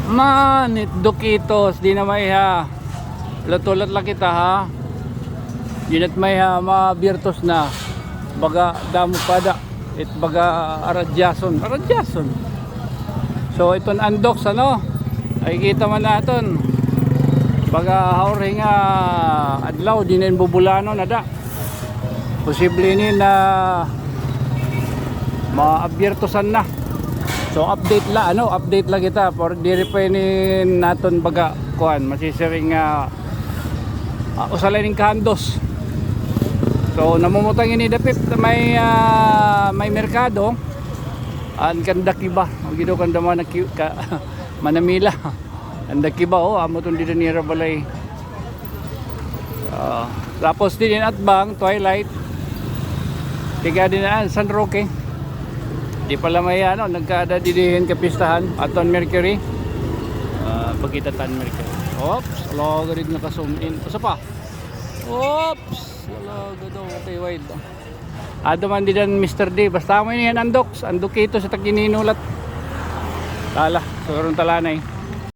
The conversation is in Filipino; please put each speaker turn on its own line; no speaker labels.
Manit dukitos di na may ha. Latulat lang kita ha. Dinat may ha mabirtos na. Baga damo pada. It baga aradyason. So iton andoks ano. Ay kita man naton. Baga hauring adlaw di na bubulano nada. Posible ni na maabiertosan na. So update lang kita for di repainin naton baga kuan masisiring usalay ning kahandos. So namumutang ini dapit may merkado an kandakiba gido kan dama ka manamila kandakiba amo ton dito ni Rabalay. Tapos din atbang Twilight tiga din San Roque. Di pala may nagkaada didihin kapistahan aton Mercury. Pagkitatan Mercury. Oops, alaga rin naka-zoom in. Pasa pa? Oops, alaga daw. Okay, wide. Man din Mr. D. Basta mo yun andoks. Andok ito sa tagininulat. Tala, sigurong talanay.